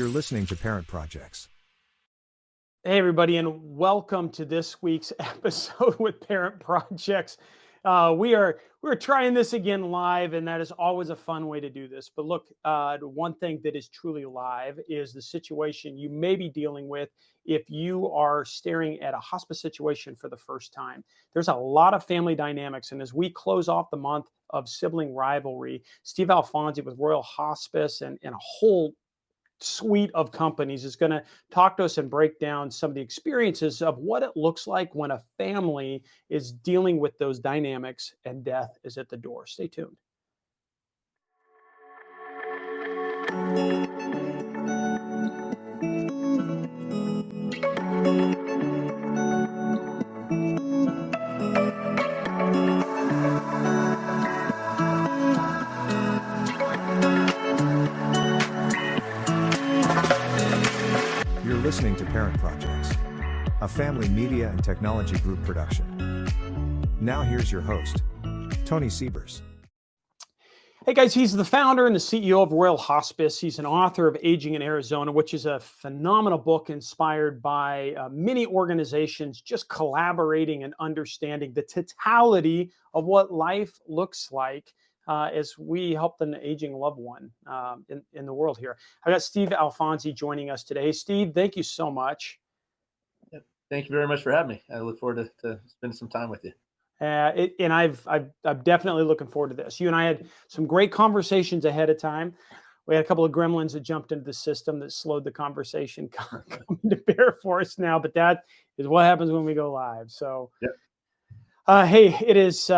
You're listening to Parent Projects. Hey, everybody, and welcome to this week's episode with Parent Projects. We're trying this again live, and that is always a fun way to do this. But look, the one thing that is truly live is the situation you may be dealing with if you are staring at a hospice situation for the first time. There's a lot of family dynamics, and as we close off the month of sibling rivalry, Steve Alfonsi with Royal Hospice and a whole suite of companies is going to talk to us and break down some of the experiences of what it looks like when a family is dealing with those dynamics and death is at the door. Stay tuned. You're listening to Parent Projects, a family media and technology group production. Now here's your host, Tony Sievers. Hey guys, he's the founder and the CEO of Royal Hospice. He's an author of Aging in Arizona, which is a phenomenal book inspired by many organizations just collaborating and understanding the totality of what life looks like as we help an aging loved one in the world here. I got Steve Alfonsi joining us today. Steve, thank you so much. Thank you very much for having me. I look forward to spending some time with you. And I'm definitely looking forward to this. You and I had some great conversations ahead of time. We had a couple of gremlins that jumped into the system that slowed the conversation coming to bear for us now. But that is what happens when we go live. So, hey, there's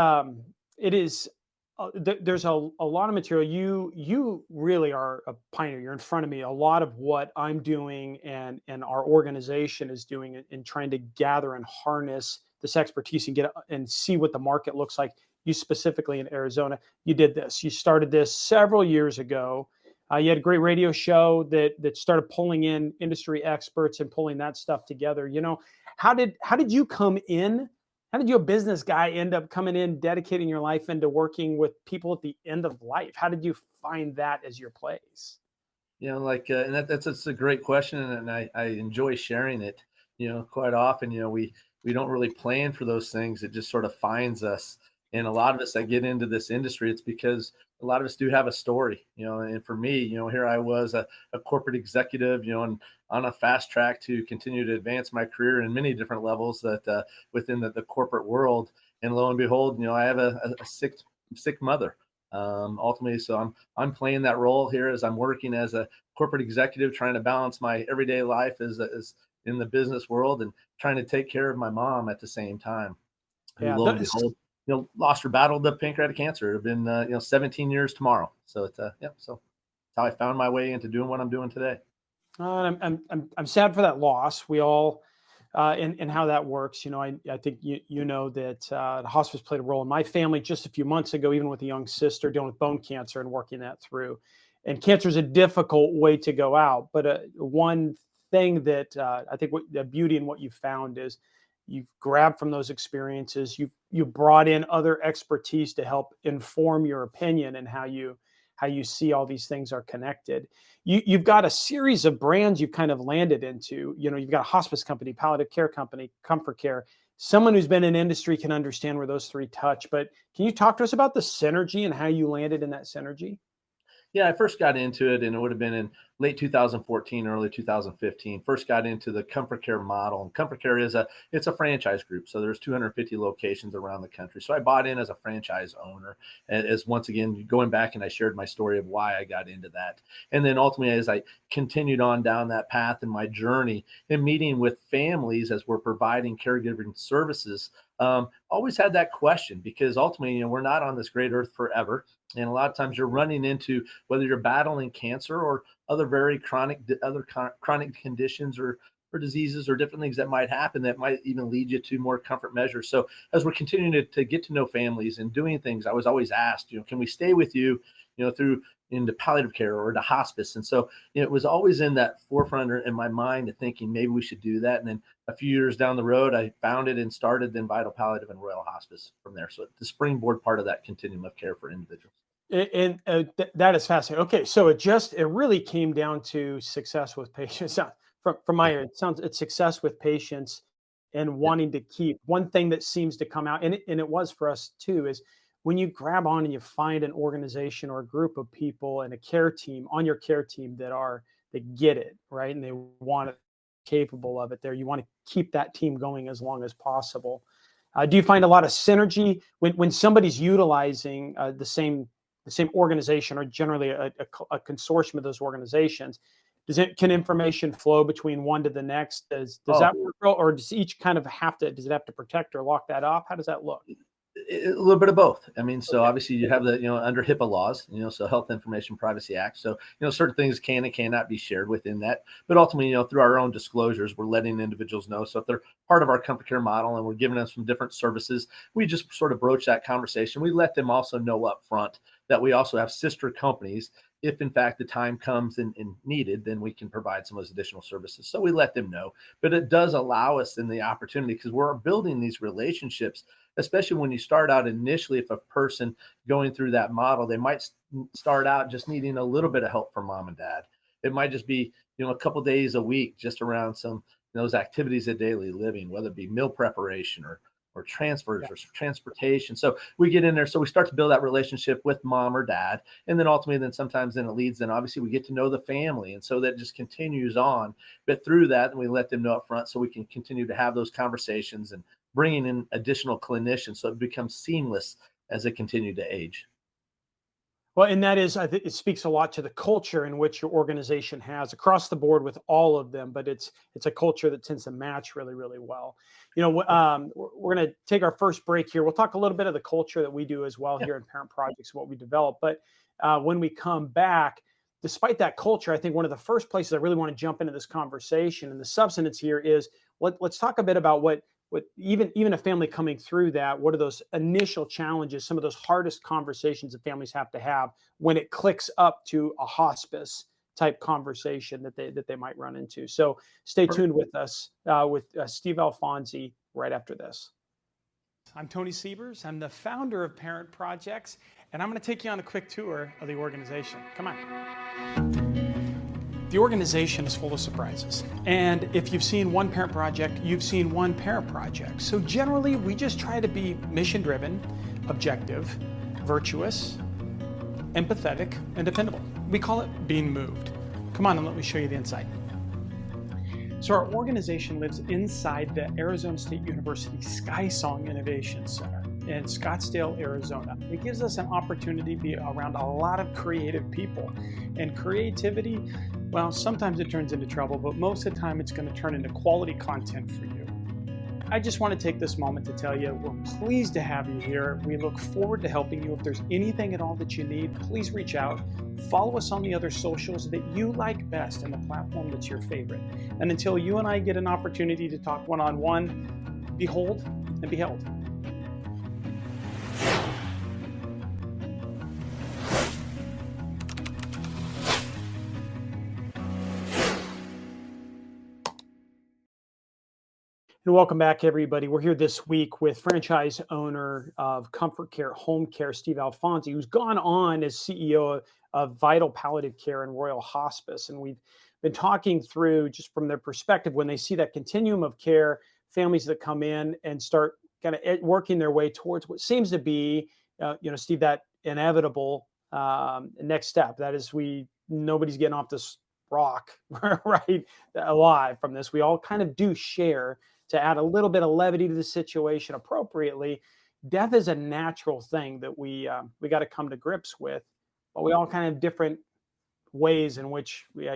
a lot of material. You really are a pioneer. You're in front of me. A lot of what I'm doing and our organization is doing in trying to gather and harness this expertise and get and see what the market looks like. You specifically in Arizona, you did this. You started this several years ago. You had a great radio show that started pulling in industry experts and pulling that stuff together. You know, how did you come in? How did you, a business guy, end up coming in, dedicating your life into working with people at the end of life? How did you find that as your place? You know, and that's a great question, and I enjoy sharing it. You know, quite often, we don't really plan for those things. It just sort of finds us. And a lot of us that get into this industry, it's because a lot of us do have a story, and for me, here I was a corporate executive, and on a fast track to continue to advance my career in many different levels that within the corporate world. And lo and behold, I have a sick mother. Ultimately, so I'm playing that role here as I'm working as a corporate executive, trying to balance my everyday life as in the business world and trying to take care of my mom at the same time, who Yeah, lo and behold, lost her battle to pancreatic cancer. It's been 17 years tomorrow. So so that's how I found my way into doing what I'm doing today. I'm sad for that loss. We all and how that works. You know, I think you know that the hospice played a role in my family just a few months ago, even with a young sister dealing with bone cancer and working that through. And cancer is a difficult way to go out, but one thing that I think the beauty in what you found is you've grabbed from those experiences. You brought in other expertise to help inform your opinion and how you see all these things are connected. You've got a series of brands you've kind of landed into. You know, you've got a hospice company, palliative care company, comfort care. Someone who's been in industry can understand where those three touch. But can you talk to us about the synergy and how you landed in that synergy? Yeah, I first got into it, and it would have been in late 2014, early 2015. First got into the Comfort Care model, and Comfort Care it's a franchise group, so there's 250 locations around the country. So I bought in as a franchise owner, as once again going back, and I shared my story of why I got into that, and then ultimately as I continued on down that path in my journey and meeting with families as we're providing caregiving services. Always had that question because ultimately, we're not on this great earth forever. And a lot of times you're running into whether you're battling cancer or other very chronic conditions or diseases or different things that might happen that might even lead you to more comfort measures. So as we're continuing to get to know families and doing things, I was always asked, can we stay with you, through into palliative care or to hospice? And so it was always in that forefront in my mind of thinking maybe we should do that. And then a few years down the road, I founded and started then Vital Palliative and Royal Hospice from there. So the springboard part of that continuum of care for individuals. That is fascinating. Okay, so it really came down to success with patients. From my Yeah, ear, it sounds it's success with patients and yeah. wanting to keep. One thing that seems to come out, and it was for us too, is when you grab on and you find an organization or a group of people and a care team on your care team that get it right and they want it, capable of it. There, you want to keep that team going as long as possible. Do you find a lot of synergy when somebody's utilizing the same organization or generally a consortium of those organizations? Can information flow between one to the next? Does Oh, that work, or does each kind of does it have to protect or lock that off? How does that look? a little bit of both. I mean, so Okay. obviously you have the, under HIPAA laws, so Health Information Privacy Act. So, certain things can and cannot be shared within that. But ultimately, through our own disclosures, we're letting individuals know. So if they're part of our Comfort Care model and we're giving them some different services, we just sort of broach that conversation. We let them also know up front that we also have sister companies. If in fact the time comes and needed, then we can provide some of those additional services. So we let them know. But it does allow us in the opportunity because we're building these relationships, especially when you start out initially. If a person going through that model, they might start out just needing a little bit of help from mom and dad. It might just be, a couple days a week, just around some those activities of daily living, whether it be meal preparation or transfers Yeah. or transportation. So we get in there, so we start to build that relationship with mom or dad, and then ultimately, then sometimes then it leads. Then obviously we get to know the family, and so that just continues on. But through that, and we let them know up front, so we can continue to have those conversations and bringing in additional clinicians, so it becomes seamless as they continue to age. Well, and that is, I think it speaks a lot to the culture in which your organization has across the board with all of them, but it's a culture that tends to match really, really well. We're going to take our first break here. We'll talk a little bit of the culture that we do as well Yeah. here in Parent Projects, what we develop. But when we come back, despite that culture, I think one of the first places I really want to jump into this conversation and the substance here is let's talk a bit about what even a family coming through that, what are those initial challenges, some of those hardest conversations that families have to have when it clicks up to a hospice type conversation that they might run into. So stay tuned with us with Steve Alfonsi right after this. I'm Tony Siebers. I'm the founder of Parent Projects, and I'm going to take you on a quick tour of the organization. Come on. The organization is full of surprises. And if you've seen one parent project, you've seen one parent project. So generally, we just try to be mission-driven, objective, virtuous, empathetic, and dependable. We call it being moved. Come on and let me show you the inside. So our organization lives inside the Arizona State University SkySong Innovation Center in Scottsdale, Arizona. It gives us an opportunity to be around a lot of creative people. And creativity, well, sometimes it turns into trouble, but most of the time it's going to turn into quality content for you. I just want to take this moment to tell you we're pleased to have you here. We look forward to helping you. If there's anything at all that you need, please reach out. Follow us on the other socials that you like best and the platform that's your favorite. And until you and I get an opportunity to talk one-on-one, behold and be held. And welcome back, everybody. We're here this week with franchise owner of Comfort Care Home Care, Steve Alfonsi, who's gone on as CEO of Vital Palliative Care and Royal Hospice. And we've been talking through just from their perspective when they see that continuum of care, families that come in and start kind of working their way towards what seems to be, Steve, that inevitable next step. That is, nobody's getting off this rock, right, alive from this. We all kind of do share to add a little bit of levity to the situation appropriately. Death is a natural thing that we got to come to grips with, but we all kind of have different ways in which we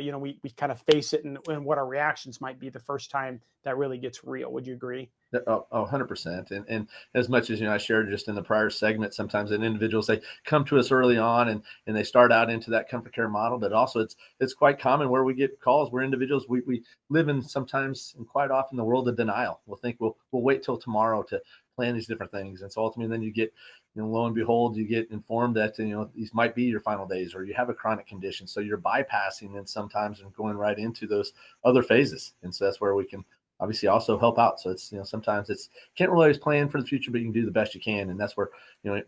kind of face it and what our reactions might be the first time that really gets real. Would you agree? Oh, 100%. And as much as, I shared just in the prior segment, sometimes an individuals, they come to us early on and they start out into that comfort care model, but also it's quite common where we get calls where individuals, we live in sometimes and quite often the world of denial. We'll think we'll wait till tomorrow to plan these different things. And so ultimately then you get, lo and behold, you get informed that, these might be your final days, or you have a chronic condition. So you're bypassing and sometimes and going right into those other phases. And so that's where we can obviously also help out. So it's, sometimes it's can't really always plan for the future, but you can do the best you can. And that's where,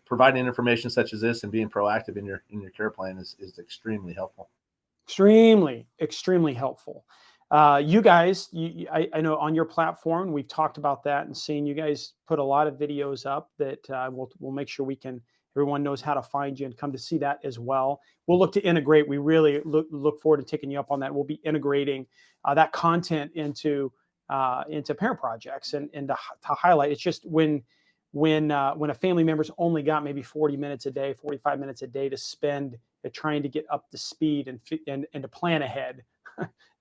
providing information such as this and being proactive in your care plan is extremely helpful. Extremely, extremely helpful. You guys, I know on your platform, we've talked about that and seen you guys put a lot of videos up that we'll make sure everyone knows how to find you and come to see that as well. We'll look to integrate. We really look forward to taking you up on that. We'll be integrating that content into parent projects and to highlight. It's just when a family member's only got maybe 40 minutes a day, 45 minutes a day to spend trying to get up to speed and to plan ahead.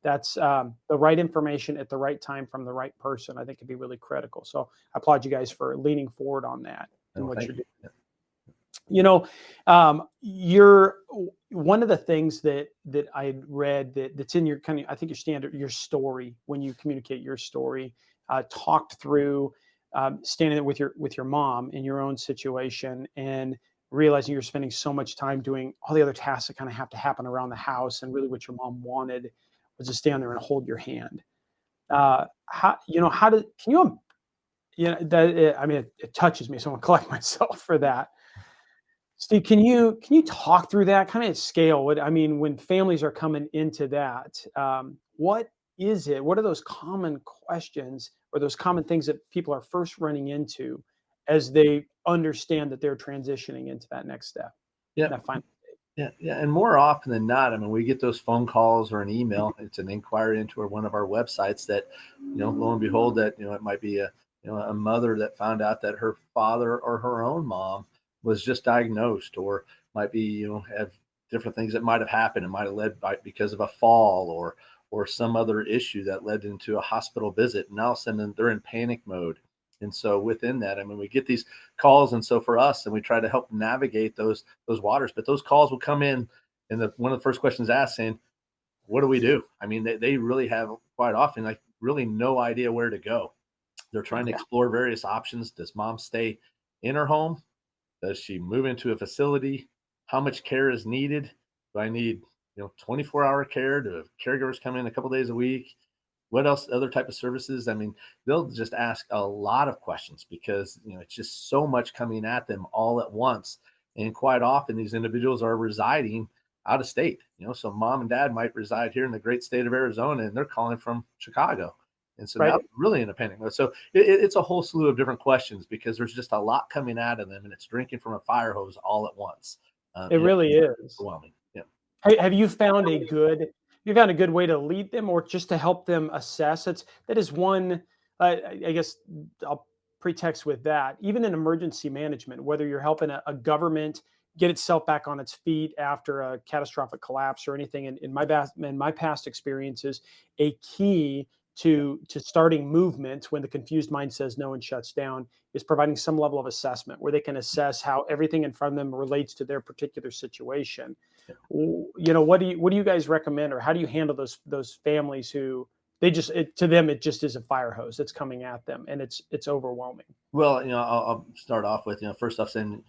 That's the right information at the right time from the right person. I think could be really critical. So I applaud you guys for leaning forward on that and what you're doing. You're one of the things that I read that's in your I think your story when you communicate your story, talked through standing there with your mom in your own situation and realizing you're spending so much time doing all the other tasks that kind of have to happen around the house, and really what your mom wanted was to stand there and hold your hand. It touches me, so I'm gonna collect myself for that. Steve, can you talk through that kind of scale? When families are coming into that, what is it? What are those common questions or those common things that people are first running into as they understand that they're transitioning into that next step? Yeah. That final Yeah, yeah, and more often than not, we get those phone calls or an email. It's an inquiry into one of our websites that, lo and behold, that it might be a mother that found out that her father or her own mom was just diagnosed, or might be have different things that might have happened. It might have led because of a fall or some other issue that led into a hospital visit. And all of a sudden they're in panic mode. And so within that, we get these calls, and so for us, and we try to help navigate those waters. But those calls will come in, and one of the first questions asked saying, "What do we do?" They really have quite often like really no idea where to go. They're trying to explore various options. Does mom stay in her home? Does she move into a facility? How much care is needed? Do I need 24-hour care? Do caregivers come in a couple days a week? What else, other type of services? They'll just ask a lot of questions because it's just so much coming at them all at once. And quite often these individuals are residing out of state. So mom and dad might reside here in the great state of Arizona, and they're calling from Chicago. And so now really in a panic mode. So it's a whole slew of different questions because there's just a lot coming out of them, and it's drinking from a fire hose all at once. It really is overwhelming. Yeah. Have you found a good way to lead them, or just to help them assess? That is one. I guess I'll pretext with that. Even in emergency management, whether you're helping a government get itself back on its feet after a catastrophic collapse or anything, in my past experiences, a key to starting movement when the confused mind says no and shuts down is providing some level of assessment where they can assess how everything in front of them relates to their particular situation. What do you guys recommend, or how do you handle those families who to them it just is a fire hose that's coming at them and it's overwhelming? Well, I'll start off with, first off saying,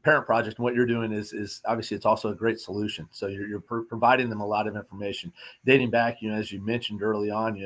parent project and what you're doing is obviously it's also a great solution. So you're providing them a lot of information dating back, as you mentioned early on,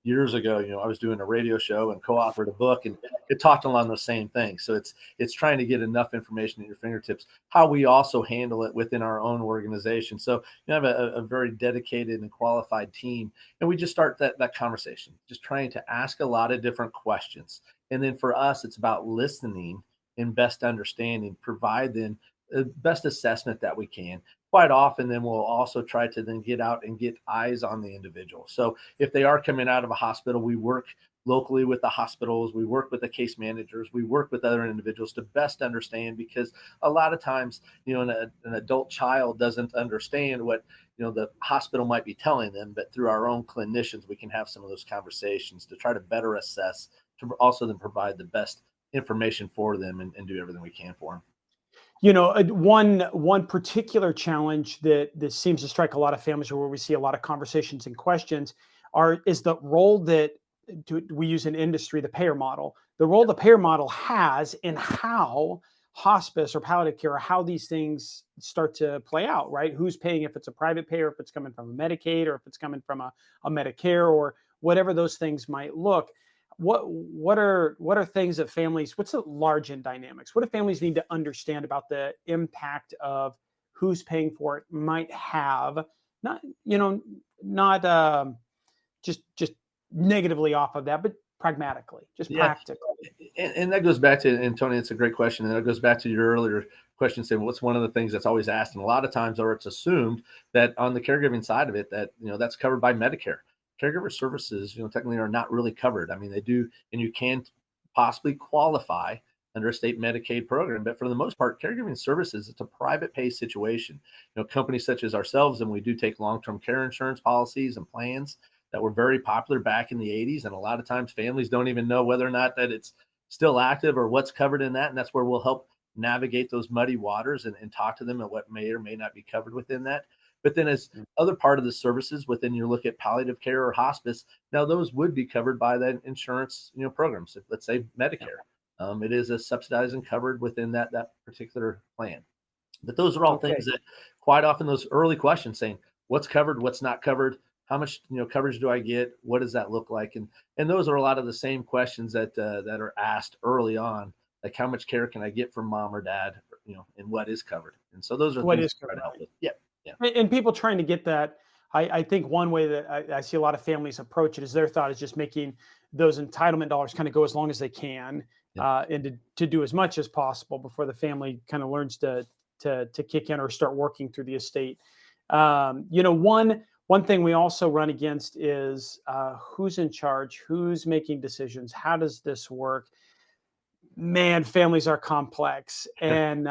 years ago, I was doing a radio show and co-authored a book, and it talked along the same thing. So it's trying to get enough information at your fingertips, how we also handle it within our own organization. So you have a very dedicated and qualified team, and we just start that conversation, just trying to ask a lot of different questions. And then for us, it's about listening and best understanding, provide them the best assessment that we can. Quite often, then we'll also try to then get out and get eyes on the individual. So if they are coming out of a hospital, we work locally with the hospitals, we work with the case managers, we work with other individuals to best understand, because a lot of times, an adult child doesn't understand what, the hospital might be telling them, but through our own clinicians, we can have some of those conversations to try to better assess, to also then provide the best information for them and do everything we can for them. One particular challenge that seems to strike a lot of families, or where we see a lot of conversations and questions, is the role that we use in industry, the payer model. The role the payer model has in how hospice or palliative care, or how these things start to play out, right? Who's paying, if it's a private payer, if it's coming from a Medicaid, or if it's coming from a Medicare, whatever those things might look. What are things that families, what's the large end dynamics? What do families need to understand about the impact of who's paying for it might have, not, not just negatively off of that, but pragmatically, just Yeah. practically. And that goes back to, and Tony, it's a great question. And that goes back to your earlier question, saying what's one of the things that's always asked, and a lot of times, or it's assumed that on the caregiving side of it, that that's covered by Medicare. Caregiver services, technically are not really covered. I mean, they do, and you can possibly qualify under a state Medicaid program, but for the most part, caregiving services, it's a private pay situation. Companies such as ourselves, and we do take long-term care insurance policies and plans that were very popular back in the 80s. And a lot of times families don't even know whether or not that it's still active or what's covered in that. And that's where we'll help navigate those muddy waters and talk to them at what may or may not be covered within that. But then as other part of the services within your look at palliative care or hospice, now those would be covered by that insurance, programs. So let's say Medicare. It is a subsidized and covered within that particular plan. But those are all Okay. things that quite often those early questions saying what's covered, what's not covered, how much coverage do I get, what does that look like, and those are a lot of the same questions that are asked early on, like how much care can I get from mom or dad, and what is covered, and so those are What things is we try to help covered? with. Yeah, yeah, And people trying to get that. I think one way that I see a lot of families approach it is their thought is just making those entitlement dollars kind of go as long as they can, yeah, and to do as much as possible before the family kind of learns to kick in or start working through the estate. One thing we also run against is who's in charge, who's making decisions, how does this work? Man, families are complex, and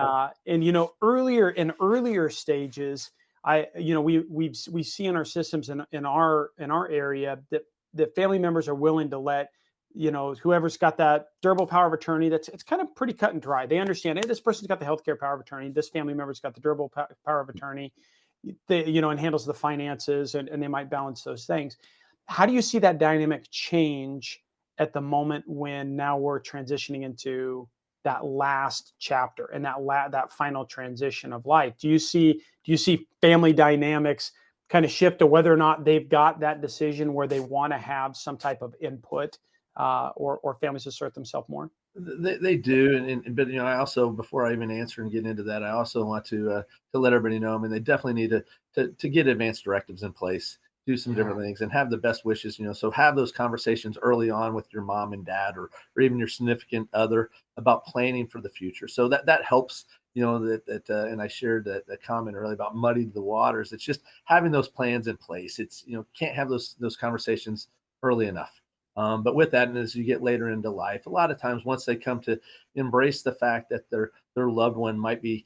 earlier stages, we see in our systems in our area that family members are willing to let whoever's got that durable power of attorney. It's kind of pretty cut and dry. They understand, hey, this person's got the healthcare power of attorney. This family member's got the durable power of attorney. And handles the finances, and they might balance those things. How do you see that dynamic change at the moment when now we're transitioning into that last chapter and that final transition of life? Do you see family dynamics kind of shift to whether or not they've got that decision where they want to have some type of input, or families assert themselves more? they do, but I also, before I even answer and get into that, I also want to let everybody know. I mean, they definitely need to get advanced directives in place, do some Yeah. different things, and have the best wishes. So have those conversations early on with your mom and dad, or even your significant other, about planning for the future. So that helps. And I shared that comment earlier about muddying the waters. It's just having those plans in place. It's can't have those conversations early enough. But with that, and as you get later into life, a lot of times once they come to embrace the fact that their loved one might be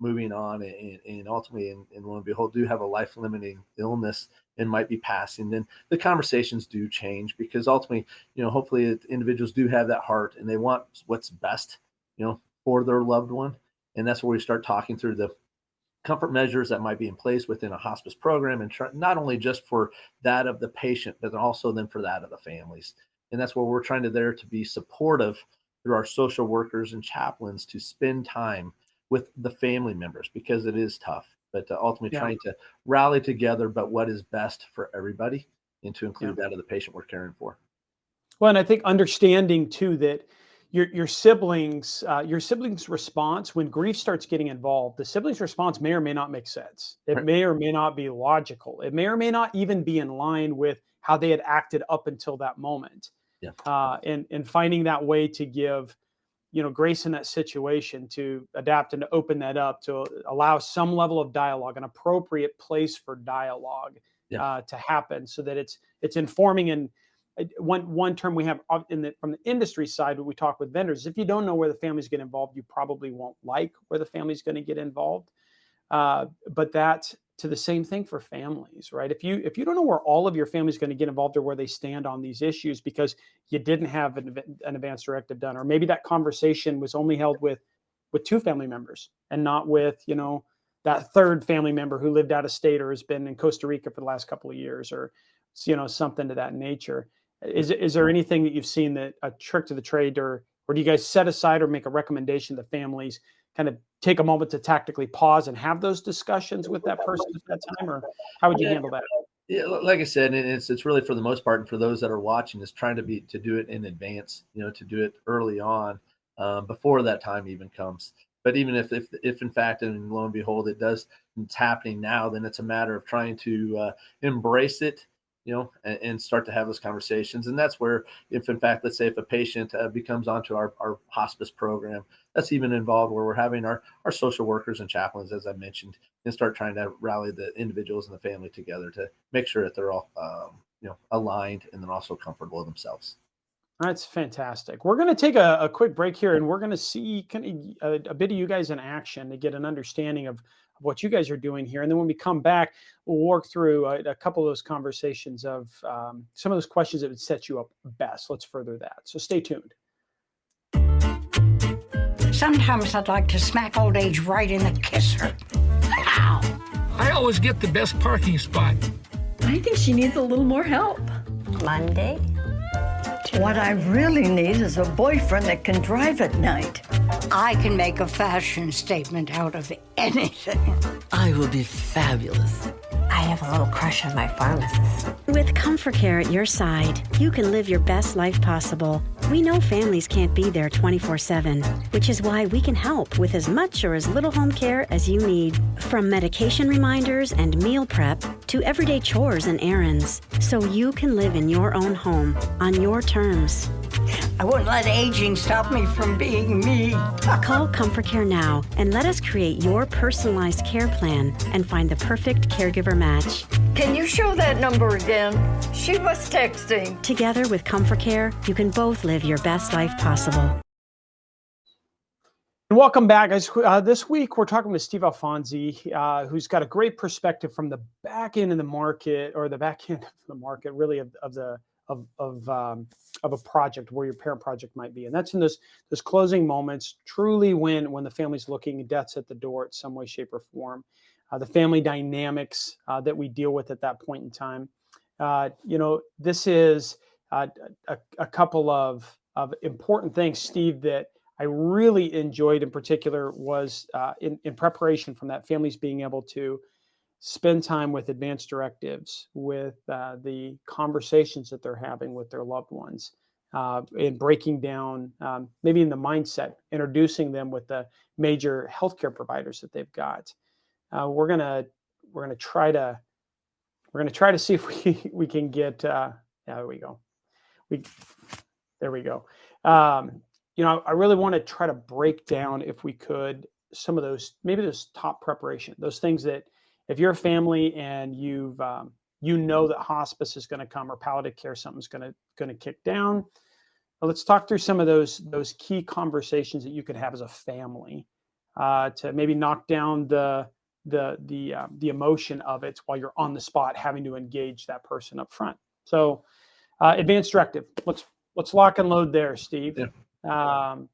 moving on, and ultimately, and lo and behold, do have a life limiting illness and might be passing, then the conversations do change, because ultimately, hopefully individuals do have that heart and they want what's best, for their loved one. And that's where we start talking through the comfort measures that might be in place within a hospice program, and not only just for that of the patient, but also then for that of the families. And that's where we're trying to there to be supportive through our social workers and chaplains to spend time with the family members, because it is tough, but ultimately Yeah. trying to rally together, but what is best for everybody, and to Yeah. include that of the patient we're caring for. Well, and I think understanding too that your siblings' response when grief starts getting involved, the siblings' response may or may not make sense. It Right. may or may not be logical. It may or may not even be in line with how they had acted up until that moment. Yeah. And finding that way to give grace in that situation, to adapt and to open that up, to allow some level of dialogue, an appropriate place for dialogue Yeah. to happen, so that it's informing. And one term we have from the industry side when we talk with vendors, if you don't know where the families get involved, you probably won't like where the family's going to get involved. But that's to the same thing for families, right? If you don't know where all of your family's going to get involved, or where they stand on these issues because you didn't have an advance directive done, or maybe that conversation was only held with two family members and not with that third family member who lived out of state or has been in Costa Rica for the last couple of years, or something to that nature. Is there anything that you've seen that a trick to the trade, or do you guys set aside or make a recommendation to families kind of take a moment to tactically pause and have those discussions with that person at that time, or how would you Yeah. handle that? Yeah, like I said, and it's really for the most part, and for those that are watching, is trying to do it in advance, to do it early on, before that time even comes. But even if in fact, and lo and behold, it's happening now, then it's a matter of trying to embrace it, and start to have those conversations. And that's where, if in fact, let's say if a patient becomes onto our hospice program, that's even involved where we're having our social workers and chaplains, as I mentioned, and start trying to rally the individuals and the family together to make sure that they're all aligned and then also comfortable with themselves. That's fantastic. We're going to take a quick break here, and we're going to see kind of a bit of you guys in action to get an understanding of what you guys are doing here. And then when we come back, we'll work through a couple of those conversations of some of those questions that would set you up best. Let's further that. So stay tuned. Sometimes I'd like to smack old age right in the kisser. Ow! I always get the best parking spot. I think she needs a little more help. Monday. What I really need is a boyfriend that can drive at night. I can make a fashion statement out of anything. I will be fabulous. I have a little crush on my pharmacist. With Comfort Care at your side, you can live your best life possible. We know families can't be there 24/7, which is why we can help with as much or as little home care as you need. From medication reminders and meal prep to everyday chores and errands, so you can live in your own home on your terms. I wouldn't let aging stop me from being me. Call Comfort Care now and let us create your personalized care plan and find the perfect caregiver match. Can you show that number again? She was texting. Together with Comfort Care, you can both live your best life possible. And welcome back, guys. This week, we're talking with Steve Alfonsi, who's got a great perspective from the back end of the market, or the back end of the market, really, of a project, where your parent project might be. And that's in those closing moments, truly when the family's looking, death's at the door in some way, shape, or form. The family dynamics that we deal with at that point in time. This is a couple of important things, Steve, that I really enjoyed in particular was in preparation from that, families being able to spend time with advanced directives, with the conversations that they're having with their loved ones, in breaking down maybe in the mindset, introducing them with the major healthcare providers that they've got. We're gonna try to see if we can get. There we go. There we go. I really want to try to break down, if we could, some of those, maybe those top preparation, those things that, if you're a family and you've that hospice is going to come, or palliative care, something's going to kick down. Well, let's talk through some of those key conversations that you could have as a family to maybe knock down the emotion of it while you're on the spot having to engage that person up front. So advanced directive. Let's lock and load there, Steve. Yeah. How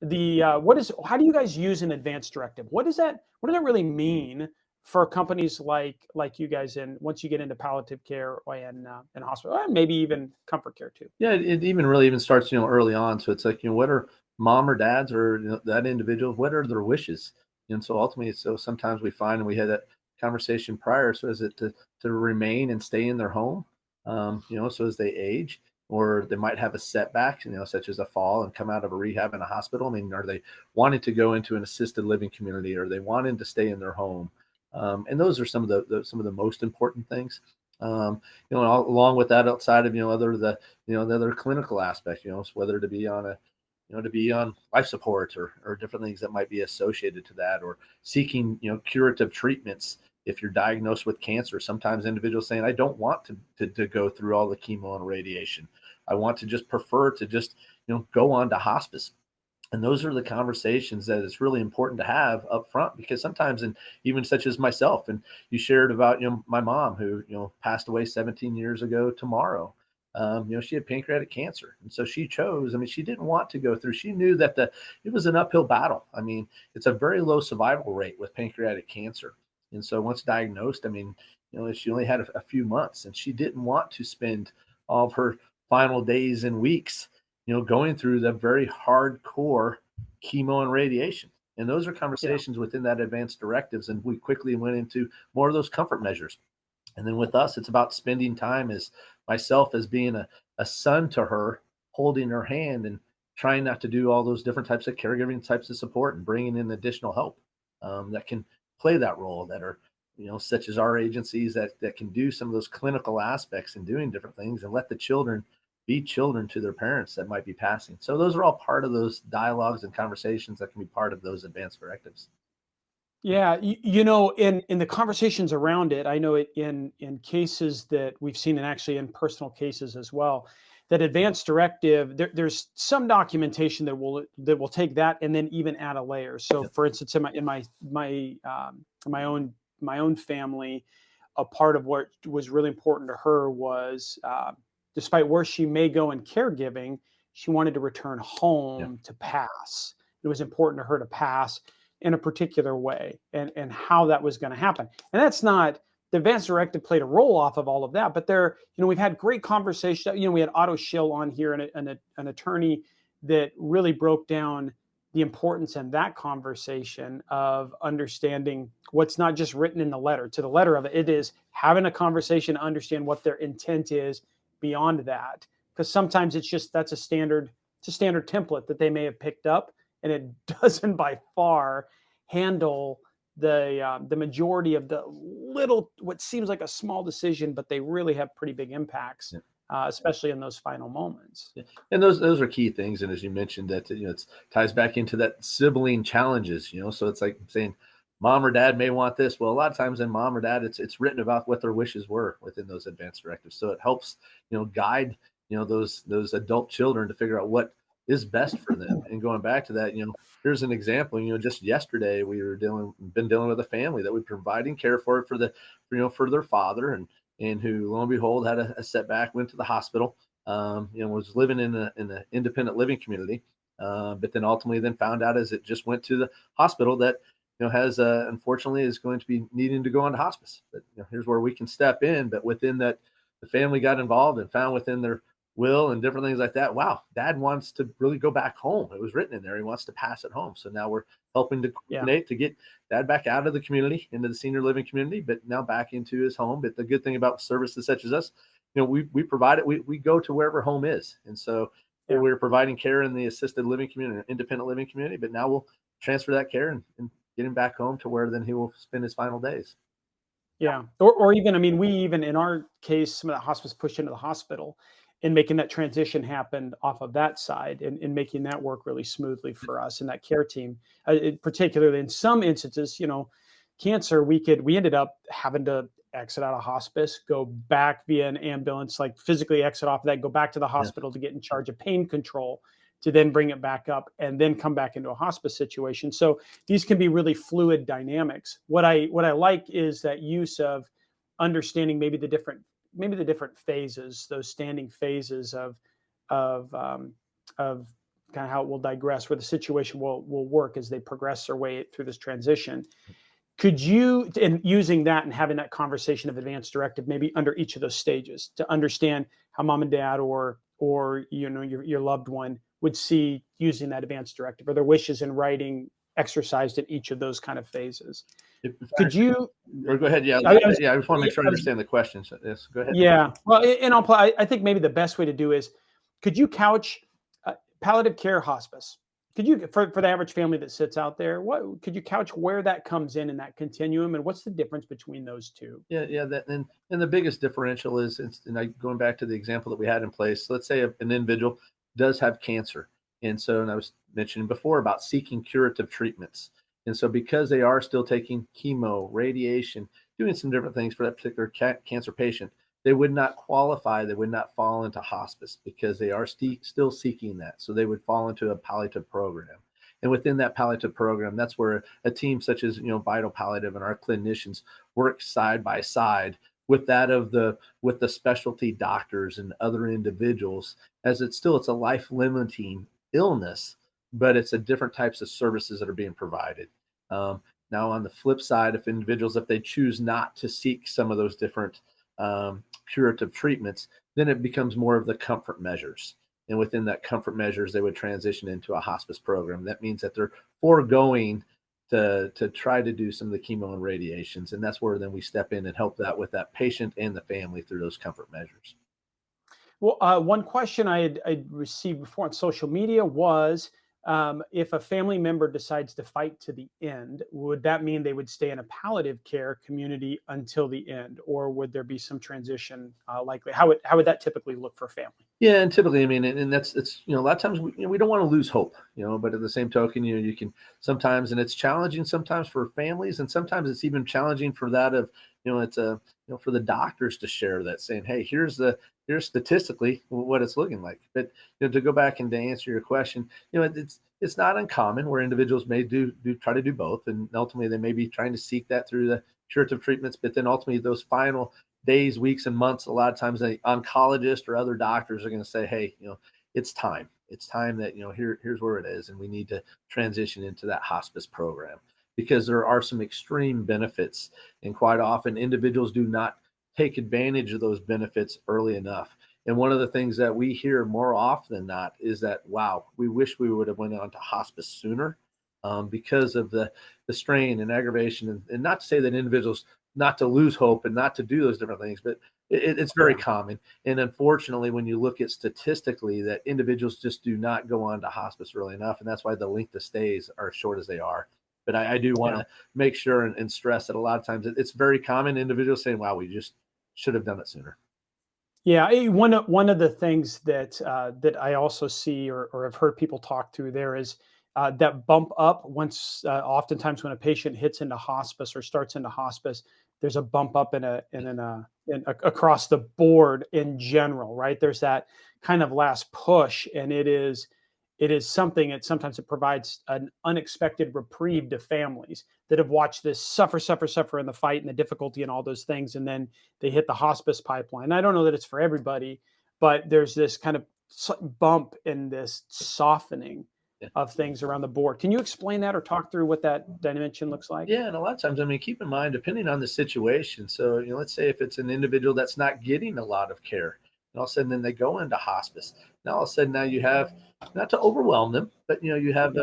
do you guys use an advanced directive? What does that really mean for companies like you guys, and once you get into palliative care and hospital, or maybe even comfort care too? Yeah, it even really starts early on. So it's like, what are mom or dad's, or that individual, what are their wishes? And so ultimately, so sometimes we find, and we had that conversation prior, so is it to remain and stay in their home, so as they age, or they might have a setback, such as a fall and come out of a rehab in a hospital. I mean, are they wanting to go into an assisted living community, or are they wanting to stay in their home? And those are some of the most important things. Along with that, outside of the other clinical aspects, whether to be on life support, or different things that might be associated to that, or seeking curative treatments. If you're diagnosed with cancer, sometimes individuals saying, I don't want to go through all the chemo and radiation. I want to prefer to go on to hospice. And those are the conversations that it's really important to have up front, because sometimes, and even such as myself, and you shared about, my mom who, passed away 17 years ago tomorrow. She had pancreatic cancer. And so she chose, she didn't want to go through, she knew that it was an uphill battle. It's a very low survival rate with pancreatic cancer. And so once diagnosed, she only had a few months, and she didn't want to spend all of her final days and weeks going through the very hardcore chemo and radiation. And those are conversations within that advanced directives. And we quickly went into more of those comfort measures. And then with us, it's about spending time as myself as being a son to her, holding her hand and trying not to do all those different types of caregiving types of support and bringing in additional help that can play that role, that are, such as our agencies that can do some of those clinical aspects and doing different things and let the children be children to their parents that might be passing. So those are all part of those dialogues and conversations that can be part of those advanced directives. Yeah, in the conversations around it, I know it in cases that we've seen, and actually in personal cases as well, that advanced directive, there's some documentation that will take that and then even add a layer. So, for instance, in my own family, a part of what was really important to her was, despite where she may go in caregiving, she wanted to return home to pass. It was important to her to pass in a particular way, and how that was going to happen. And that's not, the advanced directive played a role off of all of that, but we've had great conversation. We had Otto Schill on here, and an attorney that really broke down the importance in that conversation of understanding what's not just written in the letter. To the letter of it, it is having a conversation to understand what their intent is beyond that. Because sometimes that's a standard template that they may have picked up, and it doesn't by far handle the majority of the little, what seems like a small decision, but they really have pretty big impacts, especially in those final moments. Yeah. And those are key things. And as you mentioned, that it ties back into that sibling challenges. So it's like saying, mom or dad may want this. Well, a lot of times in mom or dad, it's written about what their wishes were within those advanced directives. So it helps guide those adult children to figure out what is best for them. And going back to that, here's an example. Just yesterday we been dealing with a family that we're providing care for for their father, and who, lo and behold, had a setback, went to the hospital, was living in an independent living community, but then ultimately then found out as it just went to the hospital that has unfortunately is going to be needing to go on hospice. But here's where we can step in. But within that, the family got involved and found within their will and different things like that, wow, dad wants to really go back home. It was written in there. He wants to pass it home. So now we're helping to coordinate to get dad back out of the community, into the senior living community, but now back into his home. But the good thing about services such as us, we provide it. We go to wherever home is. And so we're providing care in the assisted living community, independent living community, but now we'll transfer that care and get him back home to where then he will spend his final days. Yeah. Or even, we even in our case, some of that hospice pushed into the hospital, and making that transition happen off of that side, and making that work really smoothly for us and that care team. Particularly in some instances, cancer, we ended up having to exit out of hospice, go back via an ambulance, like physically exit off of that, go back to the hospital to get in charge of pain control, to then bring it back up and then come back into a hospice situation. So these can be really fluid dynamics. What I like is that use of understanding maybe the different phases, those standing phases of kind of how it will digress, where the situation will work as they progress their way through this transition. Could you, in using that and having that conversation of advanced directive, maybe under each of those stages, to understand how mom and dad or your loved one would see using that advanced directive, or their wishes in writing exercised in each of those kind of phases? Could you? Or go ahead. Yeah, I just want to make sure I understand the question. So, yes, go ahead. Yeah. Well, and I think maybe the best way to do is, could you couch palliative care hospice? Could you, for the average family that sits out there, what could you couch where that comes in that continuum, and what's the difference between those two? Yeah. That and the biggest differential is, going back to the example that we had in place. Let's say an individual does have cancer, and I was mentioning before about seeking curative treatments. And so because they are still taking chemo, radiation, doing some different things for that particular cancer patient, they would not qualify. They would not fall into hospice because they are still seeking that. So they would fall into a palliative program. And within that palliative program, that's where a team such as, Vital Palliative and our clinicians work side by side with with the specialty doctors and other individuals, as it's a life limiting illness, but it's a different types of services that are being provided. Now, on the flip side, if they choose not to seek some of those different curative treatments, then it becomes more of the comfort measures. And within that comfort measures, they would transition into a hospice program. That means that they're foregoing to try to do some of the chemo and radiations. And that's where then we step in and help that with that patient and the family through those comfort measures. Well, one question I'd received before on social media was, if a family member decides to fight to the end, would that mean they would stay in a palliative care community until the end, or would there be some transition likely? How would that typically look for a family? Yeah, and typically, I mean, and that's it's a lot of times we don't want to lose hope, but at the same token, you can sometimes, and it's challenging sometimes for families, and sometimes it's even challenging for that of it's a for the doctors to share that, saying, hey, here's statistically what it's looking like. But to go back and to answer your question, it's not uncommon where individuals may do try to do both, and ultimately they may be trying to seek that through the curative treatments, but then ultimately those final days, weeks, and months, a lot of times the oncologist or other doctors are going to say, hey, it's time. It's time that, here's where it is. And we need to transition into that hospice program because there are some extreme benefits. And quite often individuals do not take advantage of those benefits early enough. And one of the things that we hear more often than not is that, wow, we wish we would have went on to hospice sooner, because of the strain and aggravation. And not to say that individuals not to lose hope and not to do those different things, but it's very common. And unfortunately, when you look at statistically, that individuals just do not go on to hospice early enough. And that's why the length of stays are as short as they are. But I do want to make sure and stress that a lot of times it's very common, individuals saying, wow, we just should have done it sooner. Yeah, one of the things that I also see or have heard people talk through there is that bump up once. Oftentimes, when a patient hits into hospice or starts into hospice, there's a bump up across the board in general, right? There's that kind of last push, and it is something that sometimes it provides an unexpected reprieve to families that have watched this suffer in the fight and the difficulty and all those things. And then they hit the hospice pipeline. I don't know that it's for everybody, but there's this kind of bump in this softening of things around the board. Can you explain that or talk through what that dimension looks like? Yeah, and a lot of times, I mean, keep in mind, depending on the situation. So, let's say if it's an individual that's not getting a lot of care, and all of a sudden then they go into hospice. Now all of a sudden now you have, not to overwhelm them, but you have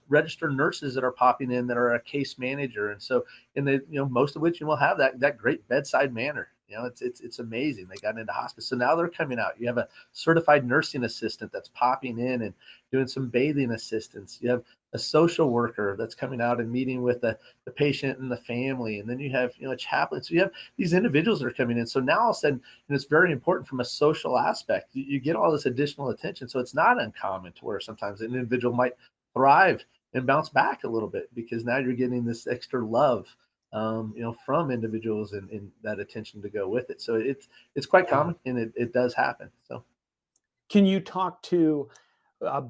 registered nurses that are popping in that are a case manager, and so and they most of which will have that great bedside manner. It's amazing. They got into hospice, so now they're coming out. You have a certified nursing assistant that's popping in and doing some bathing assistance. You have a social worker that's coming out and meeting with the patient and the family, and then you have a chaplain. So you have these individuals that are coming in. So now all of a sudden, and it's very important from a social aspect. You get all this additional attention, so it's not uncommon to where sometimes an individual might thrive and bounce back a little bit because now you're getting this extra love, from individuals and that attention to go with it. So it's quite common, and it does happen. So Can you talk to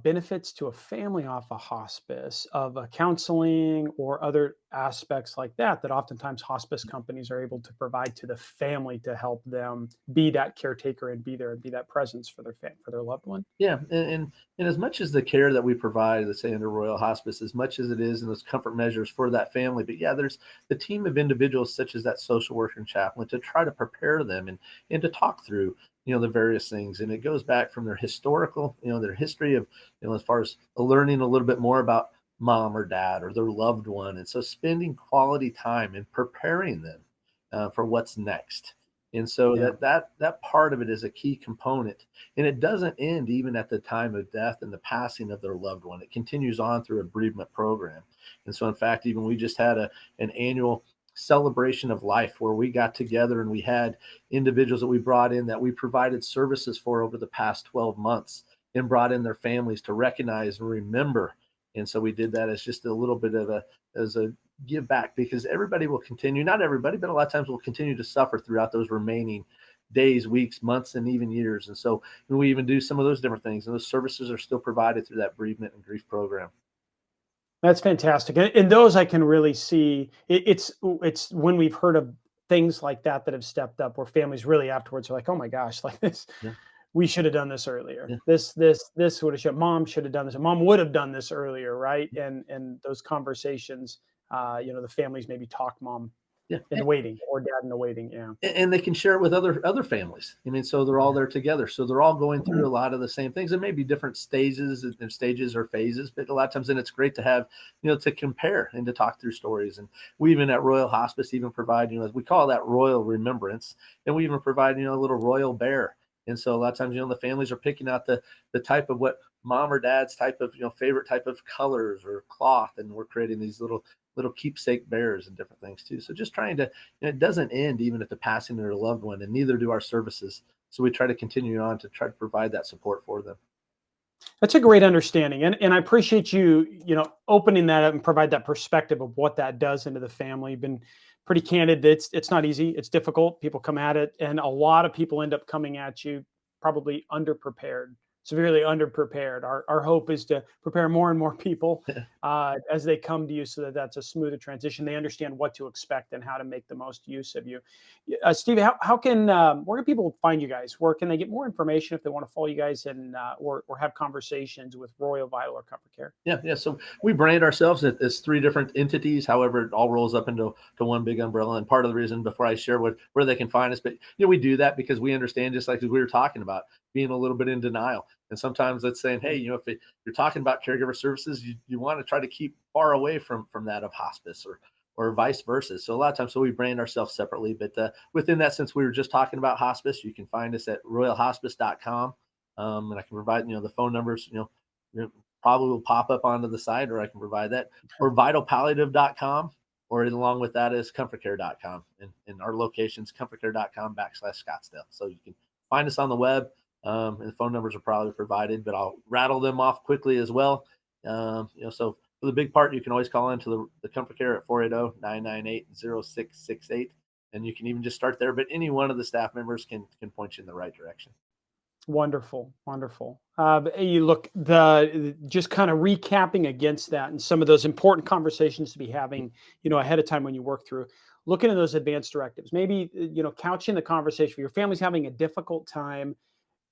benefits to a family off a hospice of a counseling or other aspects like that oftentimes hospice companies are able to provide to the family to help them be that caretaker and be there and be that presence for for their loved one? yeah, and as much as the care that we provide, let's say under Royal Hospice, as much as it is in those comfort measures for that family, but yeah, there's the team of individuals such as that social worker and chaplain to try to prepare them and to talk through the various things. And it goes back from their historical, their history of as far as learning a little bit more about mom or dad or their loved one, and so spending quality time and preparing them for what's next. And so Yeah. that part of it is a key component, and it doesn't end even at the time of death and the passing of their loved one. It continues on through a bereavement program. And so in fact, even we just had an annual celebration of life where we got together and we had individuals that we brought in that we provided services for over the past 12 months and brought in their families to recognize and remember. And so we did that as just a little bit of a give back, because everybody will continue, not everybody, but a lot of times will continue to suffer throughout those remaining days, weeks, months, and even years. And so we even do some of those different things, and those services are still provided through that bereavement and grief program. That's fantastic. And those I can really see. It's when we've heard of things like that have stepped up, where families really afterwards are like, oh my gosh, like this, Yeah. we should have done this earlier. Yeah. This would have should mom should have done this. Mom would have done this earlier, right? And those conversations, the families maybe talk mom Yeah. in the waiting, or dad in the waiting. Yeah. And they can share it with other families. I mean, so they're all there together. So they're all going through a lot of the same things. It may be different stages or phases, but a lot of times then it's great to have, to compare and to talk through stories. And we even at Royal Hospice even provide, we call that royal remembrance. And we even provide, a little royal bear. And so a lot of times, the families are picking out the type of what mom or dad's type of, favorite type of colors or cloth. And we're creating these little keepsake bears and different things too. So just trying to, it doesn't end even at the passing of their loved one, and neither do our services. So we try to continue on to try to provide that support for them. That's a great understanding. And I appreciate you, opening that up and provide that perspective of what that does into the family. You've been pretty candid. It's not easy. It's difficult. People come at it, and a lot of people end up coming at you probably underprepared, severely underprepared. Our hope is to prepare more and more people as they come to you, so that that's a smoother transition. They understand what to expect and how to make the most use of you. Steve, how can where can people find you guys? Where can they get more information if they want to follow you guys and or have conversations with Royal, Vital, or Comfort Care? Yeah. So we brand ourselves as 3 different entities. However, it all rolls up into one big umbrella. And part of the reason, before I share where they can find us, but we do that because we understand, just like we were talking about, being a little bit in denial. And sometimes it's saying, hey, if you're talking about caregiver services, you want to try to keep far away from that of hospice or vice versa. So a lot of times, we brand ourselves separately. But within that, since we were just talking about hospice, you can find us at royalhospice.com. And I can provide, the phone numbers, probably will pop up onto the site, or I can provide that, or vitalpalliative.com, or along with that is comfortcare.com. And our location's comfortcare.com/Scottsdale. So you can find us on the web. And the phone numbers are probably provided, but I'll rattle them off quickly as well. So for the big part, you can always call into the Comfort Care at 480-998-0668. And you can even just start there, but any one of the staff members can point you in the right direction. Wonderful. You look, just kind of recapping against that and some of those important conversations to be having, ahead of time when you work through, looking at those advanced directives, maybe, couching the conversation. If your family's having a difficult time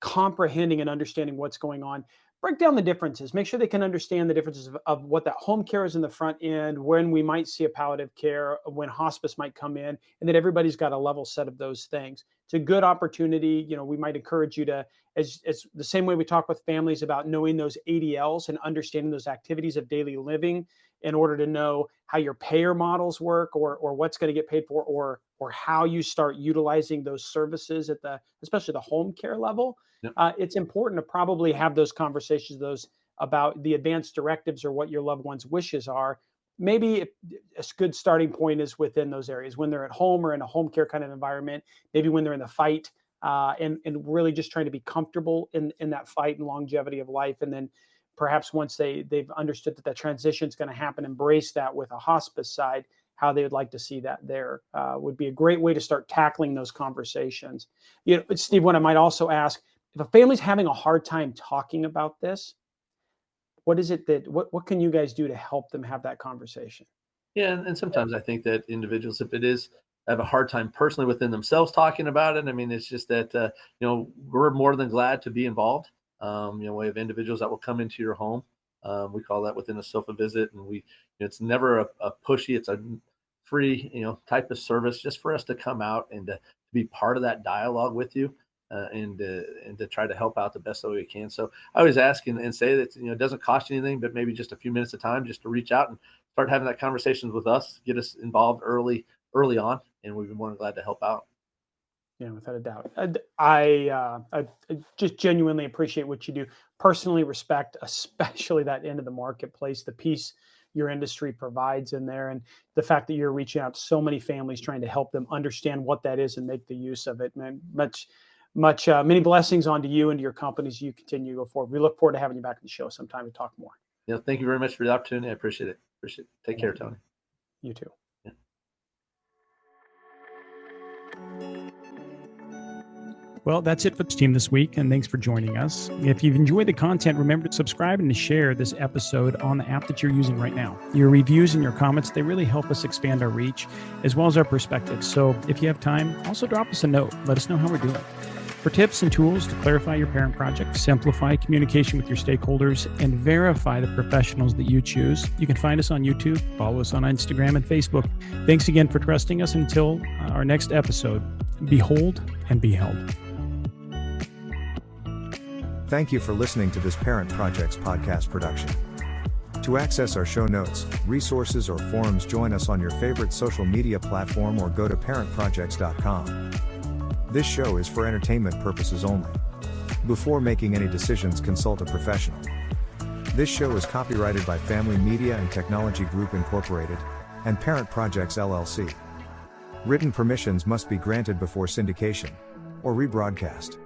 comprehending and understanding what's going on, break down the differences, make sure they can understand the differences of what that home care is in the front end, when we might see a palliative care, when hospice might come in, and that everybody's got a level set of those things. It's a good opportunity. We might encourage you to, as the same way we talk with families about knowing those ADLs and understanding those activities of daily living in order to know how your payer models work, or what's going to get paid for, or how you start utilizing those services at especially the home care level. Yep. It's important to probably have those conversations, about the advanced directives or what your loved one's wishes are. Maybe a good starting point is within those areas when they're at home or in a home care kind of environment, maybe when they're in the fight, and really just trying to be comfortable in that fight and longevity of life. And then perhaps once they've understood that transition is going to happen, embrace that with a hospice side, how they would like to see that there would be a great way to start tackling those conversations. Steve, what I might also ask, if a family's having a hard time talking about this, what is it what can you guys do to help them have that conversation? Yeah. And sometimes I think that individuals, if it is, have a hard time personally within themselves talking about it. I mean, it's just that, we're more than glad to be involved. We have individuals that will come into your home. We call that within a sofa visit, and it's never a pushy, it's a free, type of service just for us to come out and to be part of that dialogue with you, and to try to help out the best way we can. So I always ask and say that, it doesn't cost you anything, but maybe just a few minutes of time just to reach out and start having that conversations with us, get us involved early on, and we'd be more than glad to help out. Yeah, without a doubt. I just genuinely appreciate what you do. Personally respect, especially that end of the marketplace, the piece your industry provides in there, and the fact that you're reaching out to so many families, trying to help them understand what that is and make the use of it. Man, many blessings onto you and to your companies. You continue to go forward. We look forward to having you back on the show sometime to talk more. Yeah, thank you very much for the opportunity. I appreciate it. Take care, Tony. You too. Yeah. Well, that's it for the team this week, and thanks for joining us. If you've enjoyed the content, remember to subscribe and to share this episode on the app that you're using right now. Your reviews and your comments, they really help us expand our reach as well as our perspective. So if you have time, also drop us a note. Let us know how we're doing. For tips and tools to clarify your parent project, simplify communication with your stakeholders, and verify the professionals that you choose, you can find us on YouTube, follow us on Instagram and Facebook. Thanks again for trusting us. Until our next episode, behold and be held. Thank you for listening to this Parent Projects podcast production. To access our show notes, resources, or forums, join us on your favorite social media platform or go to parentprojects.com. This show is for entertainment purposes only. Before making any decisions, consult a professional. This show is copyrighted by Family Media and Technology Group Incorporated and Parent Projects LLC. Written permissions must be granted before syndication or rebroadcast.